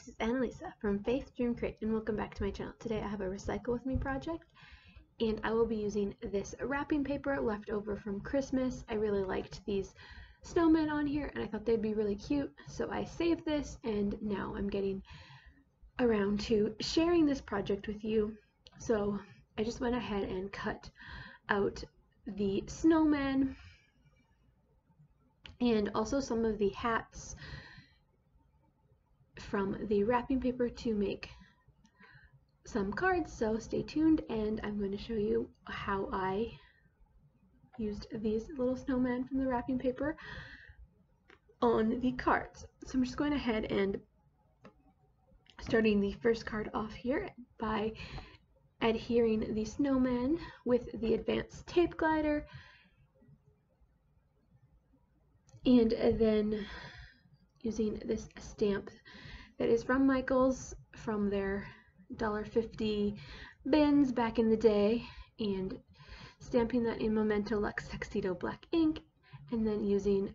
this is Annalisa from Faith Dream Crate, and welcome back to my channel. Today I have a Recycle With Me project, and I will be using this wrapping paper left over from Christmas. I really liked these snowmen on here, and I thought they'd be really cute, so I saved this, and now I'm getting around to sharing this project with you. So I just went ahead and cut out the snowmen, and also some of the hats from the wrapping paper to make some cards, so stay tuned and I'm going to show you how I used these little snowmen from the wrapping paper on the cards. So I'm just going ahead and starting the first card off here by adhering the snowman with the advanced tape glider, and then using this stamp that is from Michael's from their $1.50 bins back in the day, and stamping that in Memento Luxe TUXEDO black ink, and then using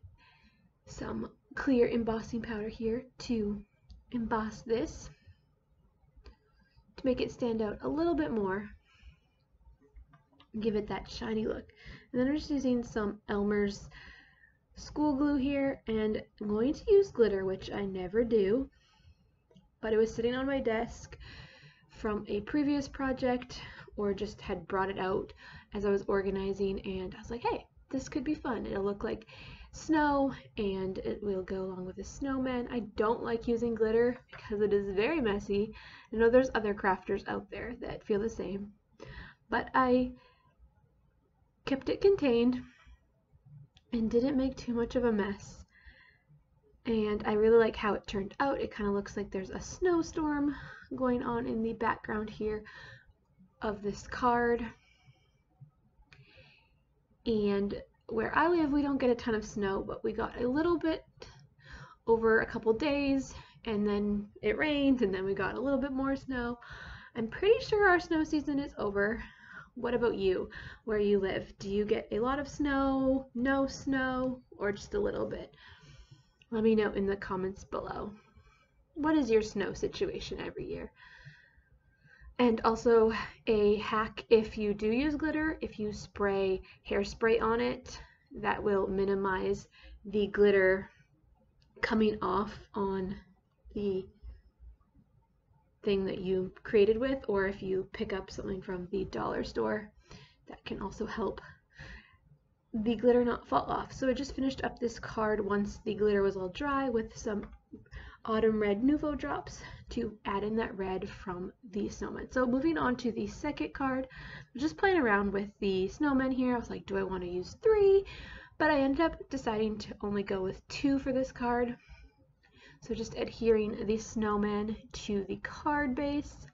some clear embossing powder here to emboss this to make it stand out a little bit more, give it that shiny look. And then I'm just using some Elmer's school glue here, and I'm going to use glitter, which I never do, but it was sitting on my desk from a previous project, or just had brought it out as I was organizing, and I was like, hey, this could be fun. It'll look like snow and it will go along with the snowman. I don't like using glitter because it is very messy. I know there's other crafters out there that feel the same, but I kept it contained and didn't make too much of a mess. And I really like how it turned out. It kind of looks like there's a snowstorm going on in the background here of this card. And where I live, we don't get a ton of snow, but we got a little bit over a couple days, and then it rained, and then we got a little bit more snow. I'm pretty sure our snow season is over. What about you, where you live? Do you get a lot of snow, no snow, or just a little bit? Let me know in the comments below. What is your snow situation every year? And also a hack, if you do use glitter, if you spray hairspray on it, that will minimize the glitter coming off on the thing that you created with, or if you pick up something from the dollar store, that can also help the glitter not fall off. So I just finished up this card once the glitter was all dry with some autumn red Nuvo drops to add in that red from the snowman. So moving on to the second card, I'm just playing around with the snowman here. I was like, do I want to use 3? But I ended up deciding to only go with 2 for this card. So just adhering the snowman to the card base.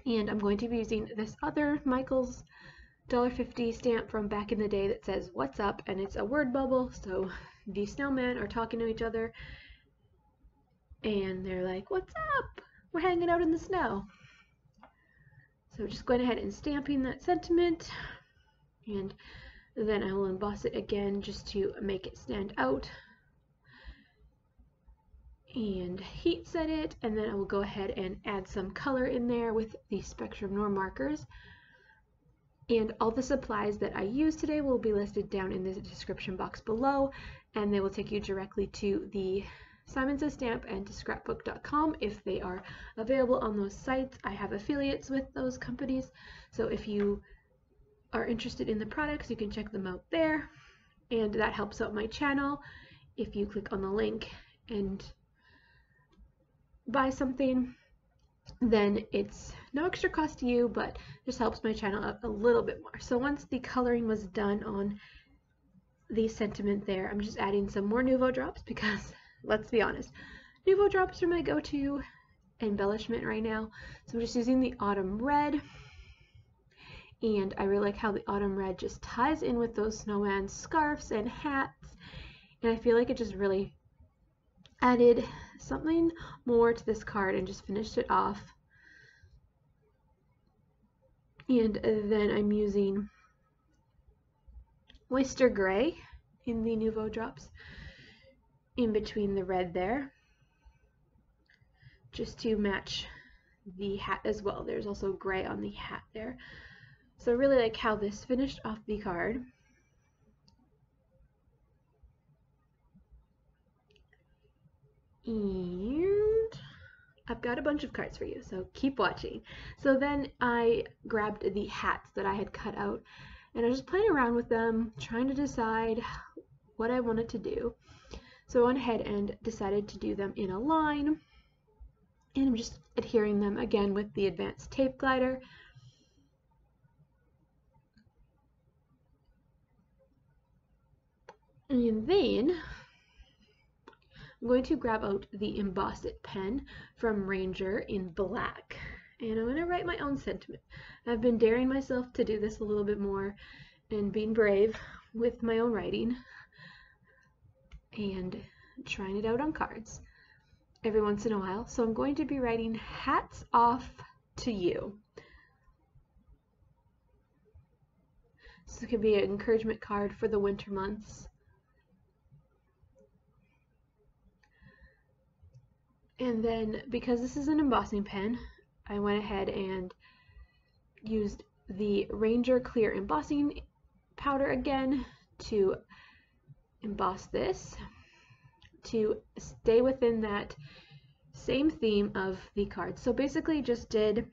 And I'm going to be using this other Michael's $1.50 stamp from back in the day that says "What's up?" and it's a word bubble, so the snowmen are talking to each other and they're like, "What's up? We're hanging out in the snow." So just going ahead and stamping that sentiment, and then I will emboss it again just to make it stand out and heat set it, and then I will go ahead and add some color in there with the Spectrum Noir markers. And all the supplies that I use today will be listed down in the description box below, and they will take you directly to the Simon Says Stamp and to scrapbook.com if they are available on those sites. I have affiliates with those companies, so if you are interested in the products, you can check them out there, and that helps out my channel. If you click on the link and buy something, then it's no extra cost to you, but just helps my channel out a little bit more. So once the coloring was done on the sentiment there, I'm just adding some more Nuvo drops because, let's be honest, Nuvo drops are my go-to embellishment right now. So I'm just using the autumn red, and I really like how the autumn red just ties in with those snowman scarves and hats, and I feel like it just really added something more to this card and just finished it off. And then I'm using Oyster gray in the Nuvo drops in between the red there, just to match the hat as well. There's also gray on the hat there. So I really like how this finished off the card. And I've got a bunch of cards for you, so keep watching. So then I grabbed the hats that I had cut out, and I was just playing around with them, trying to decide what I wanted to do. So I went ahead and decided to do them in a line, and I'm just adhering them again with the advanced tape glider. And then I'm going to grab out the Emboss It pen from Ranger in black, and I'm going to write my own sentiment. I've been daring myself to do this a little bit more and being brave with my own writing and trying it out on cards every once in a while. So I'm going to be writing hats off to you. So it could be an encouragement card for the winter months. And then, because this is an embossing pen, I went ahead and used the Ranger Clear Embossing Powder again to emboss this, to stay within that same theme of the card. So basically just did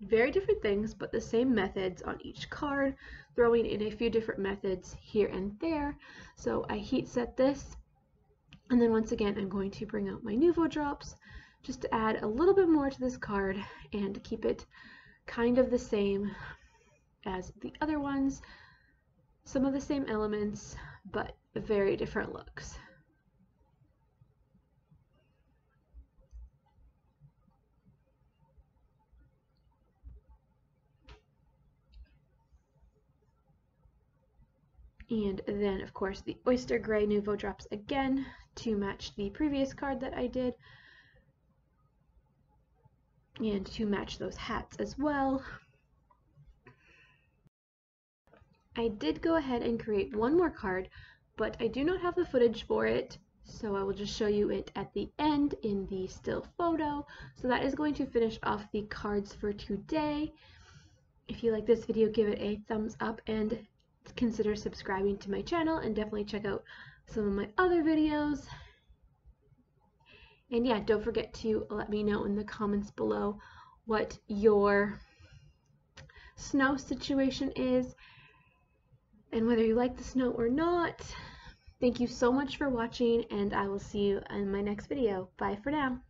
very different things, but the same methods on each card, throwing in a few different methods here and there. So I heat set this. And then once again, I'm going to bring out my Nuvo drops just to add a little bit more to this card and keep it kind of the same as the other ones. Some of the same elements, but very different looks. And then, of course, the Oyster Gray Nuvo drops again to match the previous card that I did, and to match those hats as well. I did go ahead and create one more card, but I do not have the footage for it, so I will just show you it at the end in the still photo. So that is going to finish off the cards for today. If you like this video, give it a thumbs up and consider subscribing to my channel, and definitely check out some of my other videos. And yeah, don't forget to let me know in the comments below what your snow situation is and whether you like the snow or not. Thank you so much for watching, and I will see you in my next video. Bye for now.